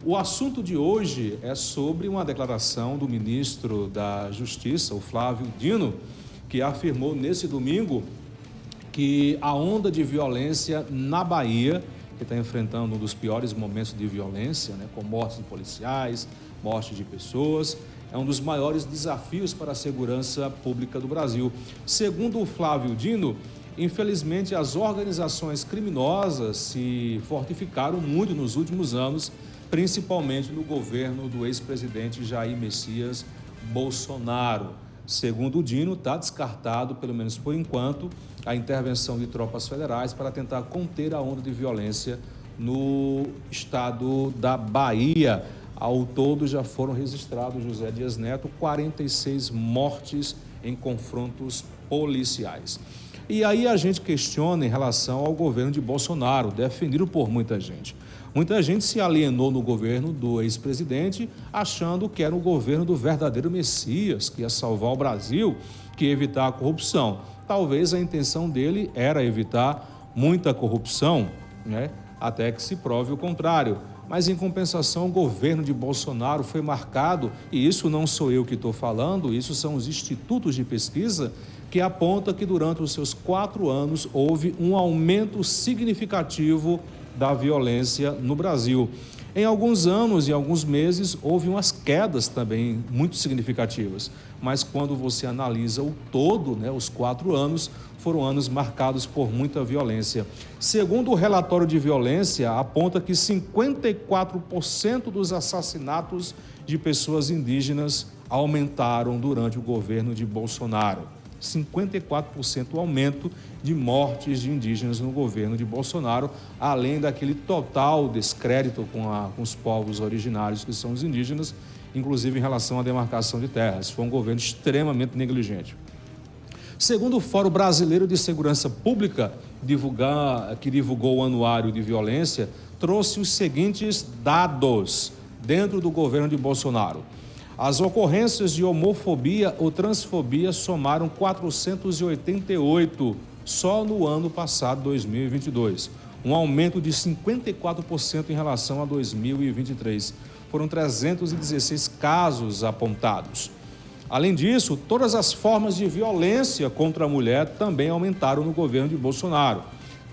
O assunto de hoje é sobre uma declaração do ministro da Justiça, o Flávio Dino, que afirmou nesse domingo que a onda de violência na Bahia, que está enfrentando um dos piores momentos de violência, com mortes de policiais, mortes de pessoas, é um dos maiores desafios para a segurança pública do Brasil. Segundo o Flávio Dino, infelizmente as organizações criminosas se fortificaram muito nos últimos anos, principalmente no governo do ex-presidente Jair Messias Bolsonaro. Segundo o Dino, está descartado, pelo menos por enquanto, a intervenção de tropas federais para tentar conter a onda de violência no estado da Bahia. Ao todo já foram registrados, José Dias Neto, 46 mortes em confrontos policiais. E aí a gente questiona em relação ao governo de Bolsonaro, defendido por muita gente. Muita gente se alienou no governo do ex-presidente, achando que era o governo do verdadeiro Messias, que ia salvar o Brasil, que ia evitar a corrupção. Talvez a intenção dele era evitar muita corrupção, até que se prove o contrário. Mas, em compensação, o governo de Bolsonaro foi marcado, e isso não sou eu que estou falando, isso são os institutos de pesquisa, que apontam que durante os seus 4 anos houve um aumento significativo da violência no Brasil. Em alguns anos e alguns meses houve umas quedas também muito significativas, mas quando você analisa o todo, os 4 anos, foram anos marcados por muita violência. Segundo o relatório de violência, aponta que 54% dos assassinatos de pessoas indígenas aumentaram durante o governo de Bolsonaro. 54% aumento de mortes de indígenas no governo de Bolsonaro, além daquele total descrédito com os povos originários, que são os indígenas, inclusive em relação à demarcação de terras. Foi um governo extremamente negligente. Segundo o Fórum Brasileiro de Segurança Pública, que divulgou o Anuário de Violência, trouxe os seguintes dados dentro do governo de Bolsonaro. As ocorrências de homofobia ou transfobia somaram 488 só no ano passado, 2022, um aumento de 54% em relação a 2023. Foram 316 casos apontados. Além disso, todas as formas de violência contra a mulher também aumentaram no governo de Bolsonaro.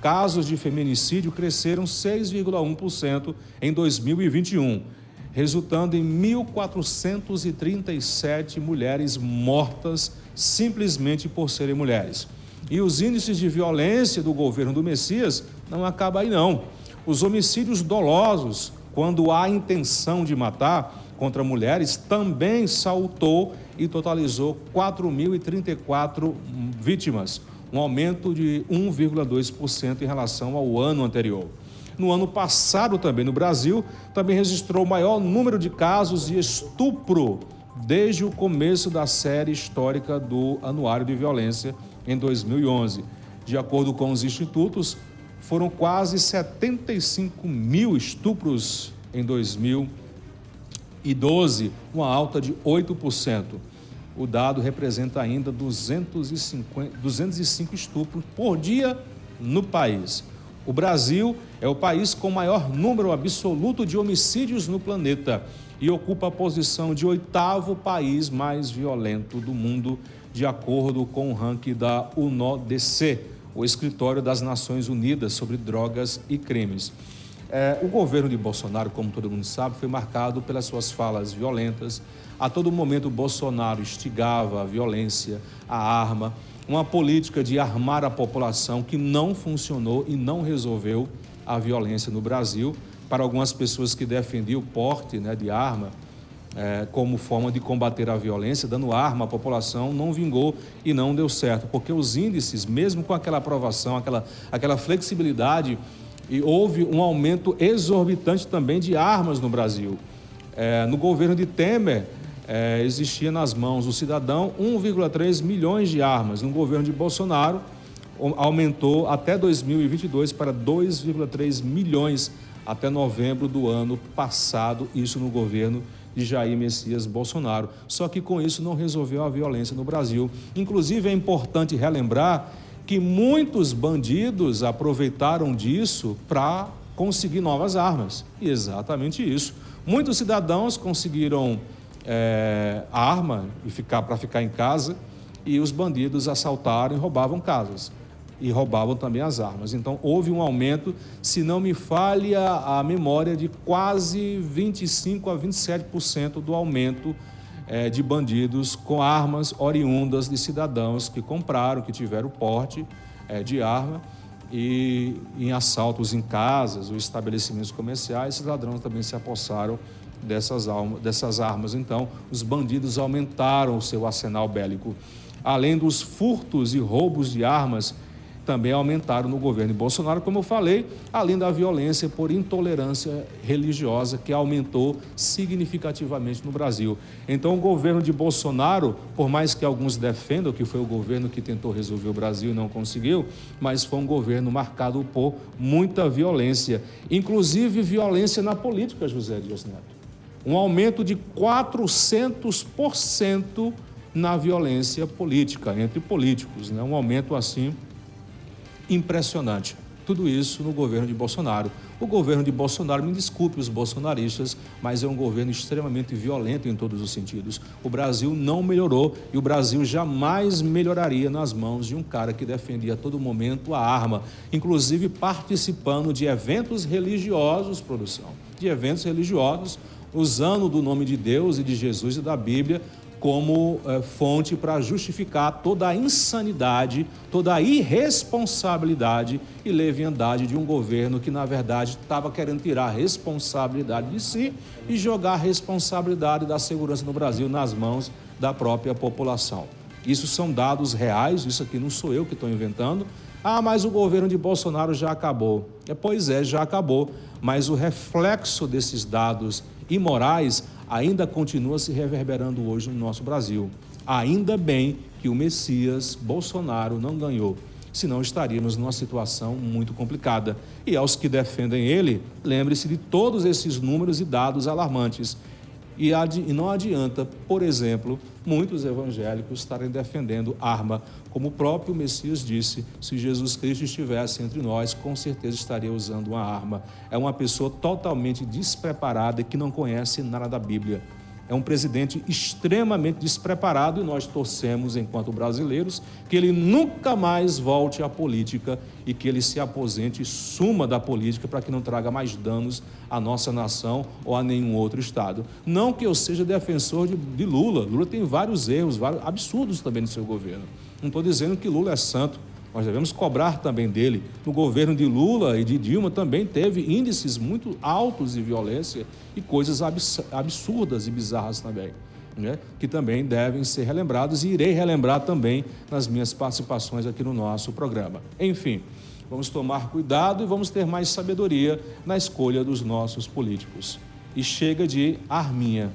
Casos de feminicídio cresceram 6,1% em 2021. Resultando em 1.437 mulheres mortas simplesmente por serem mulheres. E os índices de violência do governo do Messias não acabam aí não. Os homicídios dolosos, quando há intenção de matar contra mulheres, também saltou e totalizou 4.034 vítimas, um aumento de 1,2% em relação ao ano anterior. No ano passado também, no Brasil, também registrou o maior número de casos de estupro desde o começo da série histórica do Anuário de Violência, em 2011. De acordo com os institutos, foram quase 75 mil estupros em 2012, uma alta de 8%. O dado representa ainda 205 estupros por dia no país. O Brasil é o país com maior número absoluto de homicídios no planeta e ocupa a posição de 8º país mais violento do mundo, de acordo com o ranking da UNODC, o Escritório das Nações Unidas sobre Drogas e Crimes. O governo de Bolsonaro, como todo mundo sabe, foi marcado pelas suas falas violentas. A todo momento, Bolsonaro instigava a violência, a arma, uma política de armar a população que não funcionou e não resolveu a violência no Brasil. Para algumas pessoas que defendiam o porte de arma como forma de combater a violência, dando arma à população, não vingou e não deu certo, porque os índices, mesmo com aquela aprovação, aquela flexibilidade, e houve um aumento exorbitante também de armas no Brasil. No governo de Temer, existia nas mãos do cidadão 1,3 milhões de armas. No governo de Bolsonaro, aumentou até 2022 para 2,3 milhões até novembro do ano passado, isso no governo de Jair Messias Bolsonaro. Só que com isso não resolveu a violência no Brasil. Inclusive é importante relembrar que muitos bandidos aproveitaram disso para conseguir novas armas. E exatamente isso. Muitos cidadãos conseguiram arma para ficar em casa, e os bandidos assaltaram e roubavam casas. E roubavam também as armas. Então, houve um aumento, se não me falha a memória, de quase 25% a 27% do aumento de bandidos com armas oriundas de cidadãos que compraram, que tiveram porte de arma, e em assaltos em casas ou estabelecimentos comerciais, esses ladrões também se apossaram dessas armas. Então, os bandidos aumentaram o seu arsenal bélico. Além dos furtos e roubos de armas, também aumentaram no governo de Bolsonaro, como eu falei, além da violência por intolerância religiosa, que aumentou significativamente no Brasil. Então, o governo de Bolsonaro, por mais que alguns defendam que foi o governo que tentou resolver o Brasil e não conseguiu, mas foi um governo marcado por muita violência, inclusive violência na política, José Dias Neto. Um aumento de 400% na violência política, entre políticos, né? Um aumento assim impressionante. Tudo isso no governo de Bolsonaro. O governo de Bolsonaro, me desculpe os bolsonaristas, mas é um governo extremamente violento em todos os sentidos. O Brasil não melhorou e o Brasil jamais melhoraria nas mãos de um cara que defendia a todo momento a arma, inclusive participando de eventos religiosos, de eventos religiosos, usando do nome de Deus e de Jesus e da Bíblia como fonte para justificar toda a insanidade, toda a irresponsabilidade e leviandade de um governo que, na verdade, estava querendo tirar a responsabilidade de si e jogar a responsabilidade da segurança no Brasil nas mãos da própria população. Isso são dados reais, isso aqui não sou eu que estou inventando. Ah, mas o governo de Bolsonaro já acabou. Pois é, já acabou, mas o reflexo desses dados imorais ainda continua se reverberando hoje no nosso Brasil. Ainda bem que o Messias Bolsonaro não ganhou, senão estaríamos numa situação muito complicada. E aos que defendem ele, lembre-se de todos esses números e dados alarmantes. E não adianta, por exemplo, muitos evangélicos estarem defendendo arma. Como o próprio Messias disse, se Jesus Cristo estivesse entre nós, com certeza estaria usando uma arma. É uma pessoa totalmente despreparada e que não conhece nada da Bíblia. É um presidente extremamente despreparado e nós torcemos, enquanto brasileiros, que ele nunca mais volte à política e que ele se aposente e suma da política para que não traga mais danos à nossa nação ou a nenhum outro estado. Não que eu seja defensor de Lula. Lula tem vários erros, vários absurdos também no seu governo. Não estou dizendo que Lula é santo. Nós devemos cobrar também dele. No governo de Lula e de Dilma também teve índices muito altos de violência e coisas absurdas e bizarras também, né? Que também devem ser relembrados e irei relembrar também nas minhas participações aqui no nosso programa. Enfim, vamos tomar cuidado e vamos ter mais sabedoria na escolha dos nossos políticos. E chega de arminha.